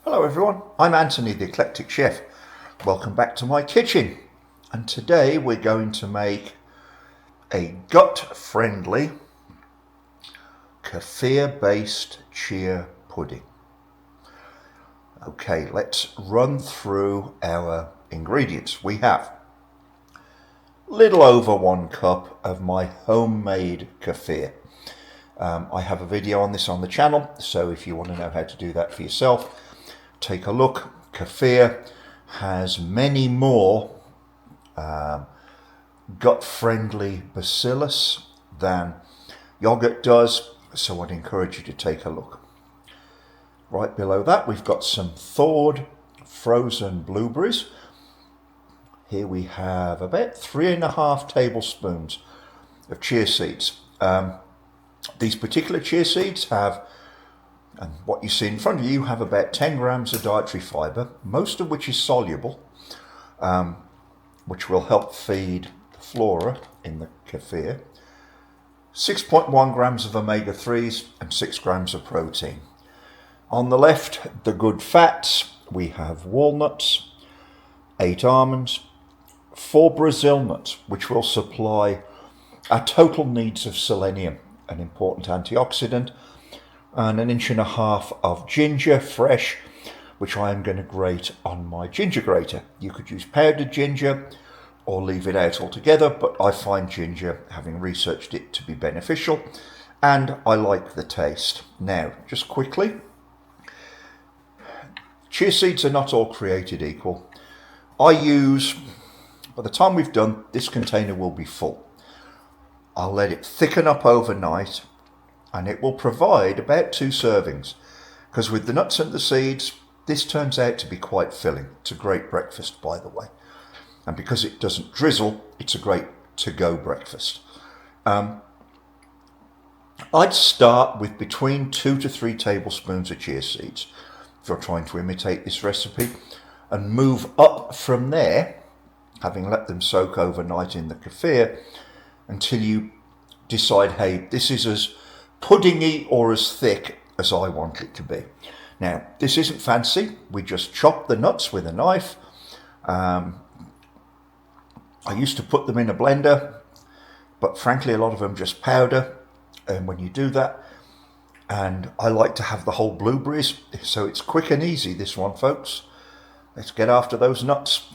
Hello everyone, I'm Anthony the Eclectic Chef. Welcome back to my kitchen. And today we're going to make a gut-friendly kefir based chia pudding. Okay, let's run through our ingredients. We have little over 1 cup of my homemade kefir. I have a video on this on the channel, so if you want to know how to do that for yourself, take a look. Kefir has many more gut-friendly bacillus than yogurt does, so I'd encourage you to take a look. Right below that we've got some thawed frozen blueberries. Here we have about 3.5 tablespoons of chia seeds. These particular chia seeds have, and what you see in front of you, have about 10 grams of dietary fibre, most of which is soluble, which will help feed the flora in the kefir, 6.1 grams of omega-3s and 6 grams of protein. On the left, the good fats, we have walnuts, 8 almonds, 4 Brazil nuts, which will supply our total needs of selenium, an important antioxidant, and 1.5 inches of ginger, fresh, which I am going to grate on my ginger grater. You could use powdered ginger or leave it out altogether, but I find ginger, having researched it, to be beneficial, and I like the taste. Now, just quickly, chia seeds are not all created equal. By the time we've done, this container will be full. I'll let it thicken up overnight, and it will provide about 2 servings, because with the nuts and the seeds, this turns out to be quite filling. It's a great breakfast, by the way. And because it doesn't drizzle, it's a great to-go breakfast. I'd start with between 2 to 3 tablespoons of chia seeds, if you're trying to imitate this recipe, and move up from there, having let them soak overnight in the kefir, until you decide, hey, this is as puddingy or as thick as I want it to be. Now, this isn't fancy. We just chop the nuts with a knife. I used to put them in a blender, but frankly, a lot of them just powder. And when you do that, and I like to have the whole blueberries, so it's quick and easy, this one, folks. Let's get after those nuts.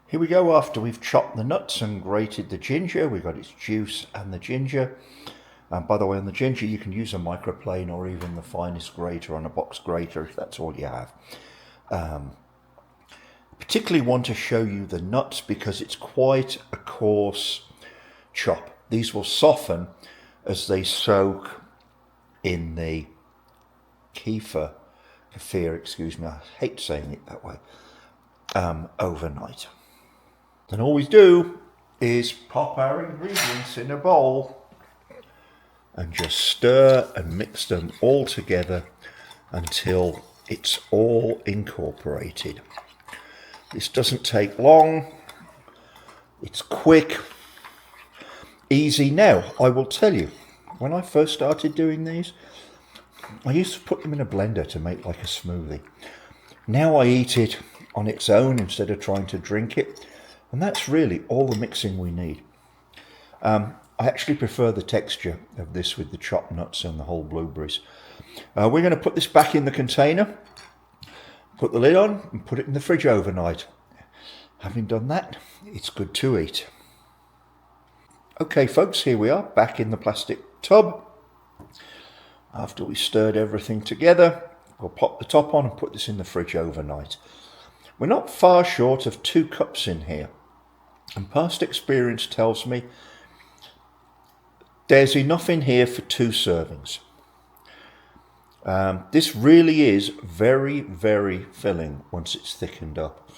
Here we go. After we've chopped the nuts and grated the ginger, we've got its juice and the ginger. And by the way, on the ginger, you can use a microplane or even the finest grater on a box grater if that's all you have. Particularly want to show you the nuts because it's quite a coarse chop. These will soften as they soak in the kefir, I hate saying it that way, overnight. Then all we do is pop our ingredients in a bowl and just stir and mix them all together until it's all incorporated. This doesn't take long, it's quick, easy. Now, I will tell you, when I first started doing these, I used to put them in a blender to make like a smoothie. Now I eat it on its own instead of trying to drink it. And that's really all the mixing we need. I actually prefer the texture of this with the chopped nuts and the whole blueberries. We're going to put this back in the container, put the lid on and put it in the fridge overnight. Having done that, it's good to eat. Okay folks, here we are back in the plastic tub. After we stirred everything together, we'll pop the top on and put this in the fridge overnight. We're not far short of 2 cups in here. And past experience tells me there's enough in here for 2 servings. This really is very, very filling once it's thickened up.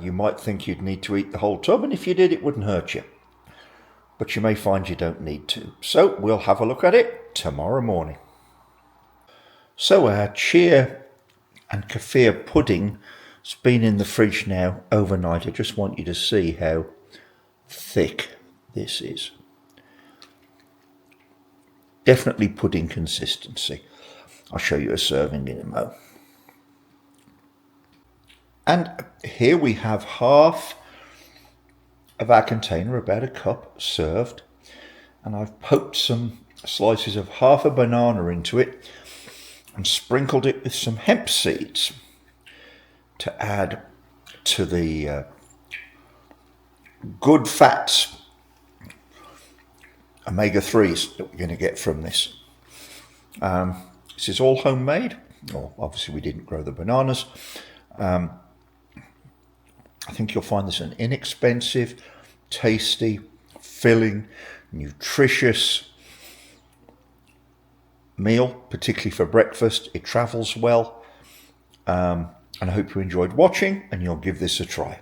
You might think you'd need to eat the whole tub, and if you did, it wouldn't hurt you. But you may find you don't need to. So we'll have a look at it tomorrow morning. So our chia and kefir pudding has been in the fridge now overnight. I just want you to see how thick this is. Definitely pudding consistency. I'll show you a serving in a moment. And here we have half of our container, about a cup, served. And I've poked some slices of half a banana into it and sprinkled it with some hemp seeds to add to the good fats, omega-3s that we're going to get from this. This is all homemade. Well, obviously we didn't grow the bananas. I think you'll find this an inexpensive, tasty, filling, nutritious meal, particularly for breakfast. It travels well. And I hope you enjoyed watching and you'll give this a try.